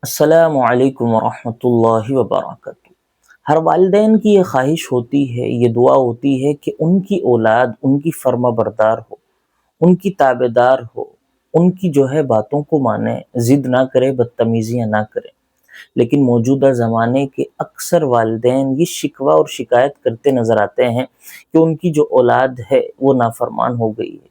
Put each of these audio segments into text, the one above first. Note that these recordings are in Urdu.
السلام علیکم ورحمۃ اللہ وبرکاتہ۔ ہر والدین کی یہ خواہش ہوتی ہے، یہ دعا ہوتی ہے کہ ان کی اولاد ان کی فرما بردار ہو، ان کی تابع دار ہو، ان کی باتوں کو مانے، ضد نہ کرے، بدتمیزیاں نہ کرے۔ لیکن موجودہ زمانے کے اکثر والدین یہ شکوہ اور شکایت کرتے نظر آتے ہیں کہ ان کی جو اولاد ہے وہ نافرمان ہو گئی ہے،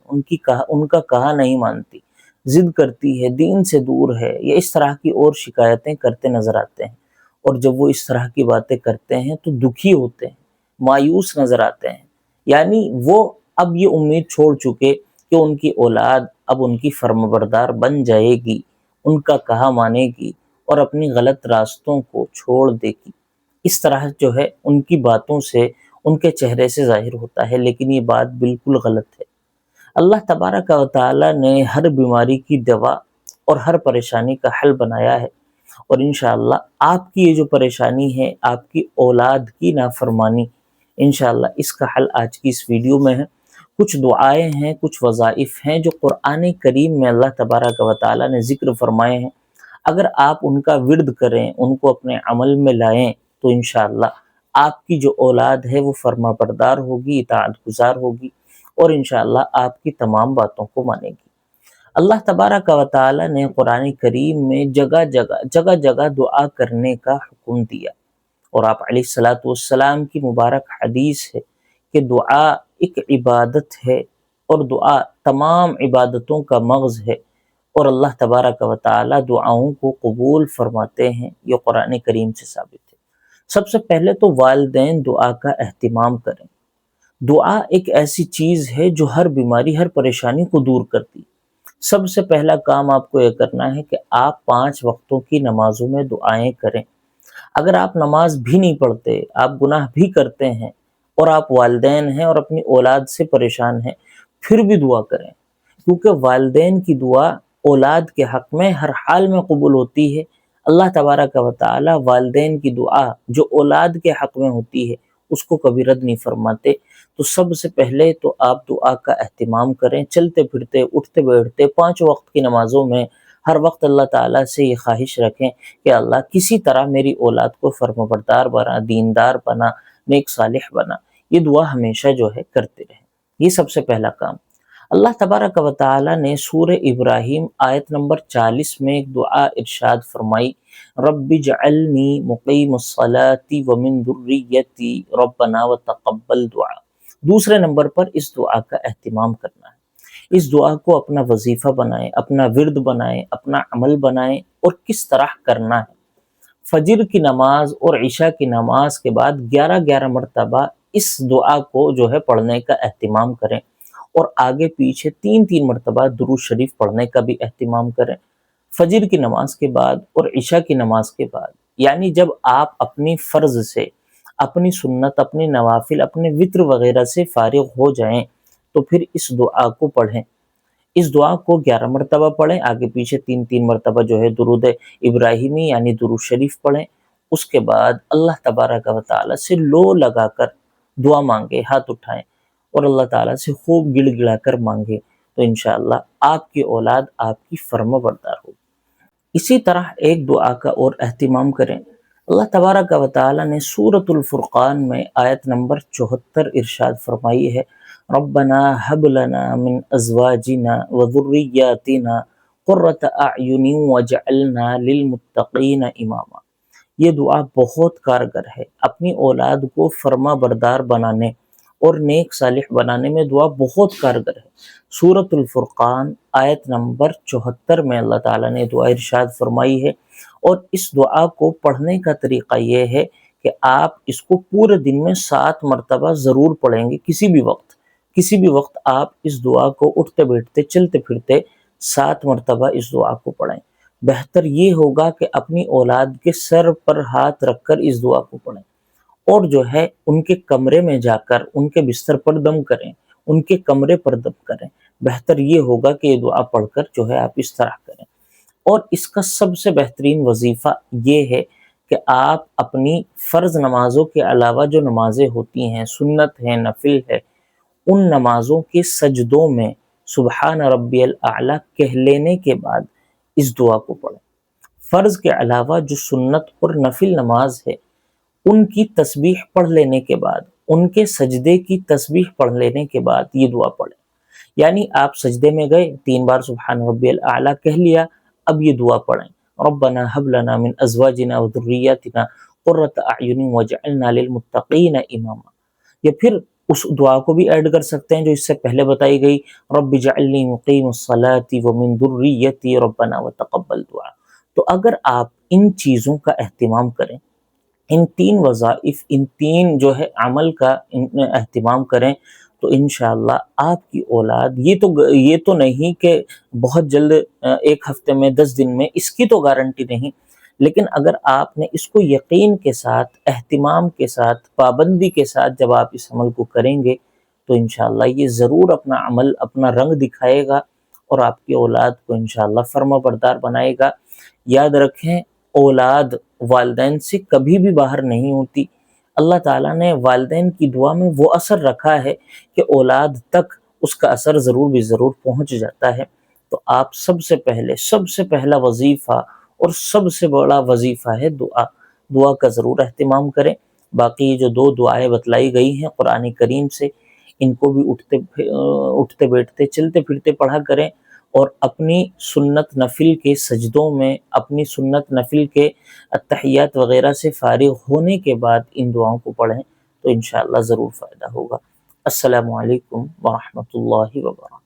ان کا کہا نہیں مانتی، ضد کرتی ہے، دین سے دور ہے، یا اس طرح کی اور شکایتیں کرتے نظر آتے ہیں۔ اور جب وہ اس طرح کی باتیں کرتے ہیں تو دکھی ہوتے ہیں، مایوس نظر آتے ہیں، یعنی وہ اب یہ امید چھوڑ چکے کہ ان کی اولاد اب ان کی فرمانبردار بن جائے گی، ان کا کہا مانے گی اور اپنی غلط راستوں کو چھوڑ دے گی۔ اس طرح ان کی باتوں سے، ان کے چہرے سے ظاہر ہوتا ہے، لیکن یہ بات بالکل غلط ہے۔ اللہ تبارک و تعالی نے ہر بیماری کی دوا اور ہر پریشانی کا حل بنایا ہے، اور انشاءاللہ آپ کی یہ جو پریشانی ہے، آپ کی اولاد کی نافرمانی، انشاءاللہ اس کا حل آج کی اس ویڈیو میں ہے۔ کچھ دعائیں ہیں، کچھ وظائف ہیں جو قرآن کریم میں اللہ تبارک و تعالی نے ذکر فرمائے ہیں۔ اگر آپ ان کا ورد کریں، ان کو اپنے عمل میں لائیں، تو انشاءاللہ آپ کی جو اولاد ہے وہ فرما بردار ہوگی، اطاعت گزار ہوگی، اور انشاءاللہ آپ کی تمام باتوں کو مانے گی۔ اللہ تبارک و تعالی نے قرآن کریم میں جگہ جگہ دعا کرنے کا حکم دیا، اور آپ علیہ الصلاۃ والسلام کی مبارک حدیث ہے کہ دعا ایک عبادت ہے، اور دعا تمام عبادتوں کا مغز ہے، اور اللہ تبارک و تعالی دعاؤں کو قبول فرماتے ہیں۔ یہ قرآن کریم سے ثابت ہے۔ سب سے پہلے تو والدین دعا کا اہتمام کریں۔ دعا ایک ایسی چیز ہے جو ہر بیماری، ہر پریشانی کو دور کرتی ہے۔ سب سے پہلا کام آپ کو یہ کرنا ہے کہ آپ 5 وقتوں کی نمازوں میں دعائیں کریں۔ اگر آپ نماز بھی نہیں پڑھتے، آپ گناہ بھی کرتے ہیں، اور آپ والدین ہیں اور اپنی اولاد سے پریشان ہیں، پھر بھی دعا کریں، کیونکہ والدین کی دعا اولاد کے حق میں ہر حال میں قبول ہوتی ہے۔ اللہ تبارک و تعالی والدین کی دعا جو اولاد کے حق میں ہوتی ہے اس کو کبھی رد نہیں فرماتے۔ تو سب سے پہلے تو آپ دعا کا اہتمام کریں، چلتے پھرتے، اٹھتے بیٹھتے، 5 وقت کی نمازوں میں ہر وقت اللہ تعالیٰ سے یہ خواہش رکھیں کہ اللہ کسی طرح میری اولاد کو فرمانبردار بنا، دیندار بنا، نیک صالح بنا۔ یہ دعا ہمیشہ کرتے رہیں۔ یہ سب سے پہلا کام۔ اللہ تبارک و تعالی نے سورہ ابراہیم آیت نمبر 40 میں ایک دعا ارشاد فرمائی، رب اجعلنی مقیم الصلاۃ ومن ذریتی ربنا وتقبل دعا۔ دوسرے نمبر پر اس دعا کا اہتمام کرنا ہے۔ اس دعا کو اپنا وظیفہ بنائیں، اپنا ورد بنائیں، اپنا عمل بنائیں، اور کس طرح کرنا ہے۔ فجر کی نماز اور عشاء کی نماز کے بعد 11 مرتبہ اس دعا کو پڑھنے کا اہتمام کریں، اور آگے پیچھے 3 مرتبہ درود شریف پڑھنے کا بھی اہتمام کریں۔ فجر کی نماز کے بعد اور عشاء کی نماز کے بعد، یعنی جب آپ اپنی فرض سے، اپنی سنت، اپنی نوافل، اپنے وطر وغیرہ سے فارغ ہو جائیں، تو پھر اس دعا کو پڑھیں۔ اس دعا کو 11 مرتبہ پڑھیں، آگے پیچھے 3 مرتبہ درود ابراہیمی یعنی درود شریف پڑھیں۔ اس کے بعد اللہ تبارک و تعالی سے لو لگا کر دعا مانگے، ہاتھ اٹھائیں اور اللہ تعالیٰ سے خوب گڑ گڑا کر مانگے، تو انشاءاللہ آپ کی اولاد آپ کی فرما بردار ہوگی۔ اسی طرح ایک دعا کا اور اہتمام کریں۔ اللہ تبارک و تعالی نے سورۃ الفرقان میں آیت نمبر 74 ارشاد فرمائی ہے، ربنا ہب لنا من ازواجنا وذریاتنا قرۃ اعین واجعلنا للمتقین اماما۔ یہ دعا بہت کارگر ہے۔ اپنی اولاد کو فرما بردار بنانے اور نیک صالح بنانے میں دعا بہت کارگر ہے۔ سورۃ الفرقان آیت نمبر 74 میں اللہ تعالیٰ نے دعا ارشاد فرمائی ہے، اور اس دعا کو پڑھنے کا طریقہ یہ ہے کہ آپ اس کو پورے دن میں 7 مرتبہ ضرور پڑھیں گے۔ کسی بھی وقت آپ اس دعا کو اٹھتے بیٹھتے، چلتے پھرتے 7 مرتبہ اس دعا کو پڑھیں۔ بہتر یہ ہوگا کہ اپنی اولاد کے سر پر ہاتھ رکھ کر اس دعا کو پڑھیں، اور ان کے کمرے میں جا کر ان کے بستر پر دم کریں، ان کے کمرے پر دم کریں۔ بہتر یہ ہوگا کہ یہ دعا پڑھ کر آپ اس طرح کریں۔ اور اس کا سب سے بہترین وظیفہ یہ ہے کہ آپ اپنی فرض نمازوں کے علاوہ جو نمازیں ہوتی ہیں، سنت ہیں، نفل ہے، ان نمازوں کے سجدوں میں سبحان ربی الاعلی کہہ لینے کے بعد اس دعا کو پڑھیں۔ فرض کے علاوہ جو سنت اور نفل نماز ہے ان کی تسبیح پڑھ لینے کے بعد، ان کے سجدے کی تسبیح پڑھ لینے کے بعد یہ دعا پڑھیں. یعنی آپ سجدے میں گئے، 3 بار سبحان ربی الاعلیٰ کہہ لیا، اب یہ دعا پڑھیں، ربنا هب لنا من ازواجنا وذریاتنا قرۃ اعین واجعلنا للمتقین اماما. یا پھر اس دعا کو بھی ایڈ کر سکتے ہیں جو اس سے پہلے بتائی گئی، رب اجعلنی مقیم الصلاۃ ومن ذریتی ربنا وتقبل دعا. تو اگر آپ ان چیزوں کا اہتمام کریں، ان 3 وظائف، ان 3 جو ہے عمل کا اہتمام کریں، تو انشاءاللہ آپ کی اولاد، یہ تو نہیں کہ بہت جلد 1 ہفتے میں 10 دن میں، اس کی تو گارنٹی نہیں، لیکن اگر آپ نے اس کو یقین کے ساتھ، اہتمام کے ساتھ، پابندی کے ساتھ جب آپ اس عمل کو کریں گے تو انشاءاللہ یہ ضرور اپنا عمل، اپنا رنگ دکھائے گا اور آپ کی اولاد کو انشاءاللہ فرما بردار بنائے گا. یاد رکھیں، اولاد والدین سے کبھی بھی باہر نہیں ہوتی. اللہ تعالیٰ نے والدین کی دعا میں وہ اثر رکھا ہے کہ اولاد تک اس کا اثر ضرور بھی ضرور پہنچ جاتا ہے. تو آپ سب سے پہلا وظیفہ اور سب سے بڑا وظیفہ ہے دعا کا ضرور اہتمام کریں. باقی جو 2 دعائیں بتلائی گئی ہیں قرآن کریم سے، ان کو بھی اٹھتے بیٹھتے چلتے پھرتے پڑھا کریں، اور اپنی سنت نفل کے سجدوں میں، اپنی سنت نفل کے التحیات وغیرہ سے فارغ ہونے کے بعد ان دعاؤں کو پڑھیں تو انشاءاللہ ضرور فائدہ ہوگا. السلام علیکم ورحمۃ اللہ وبرکاتہ.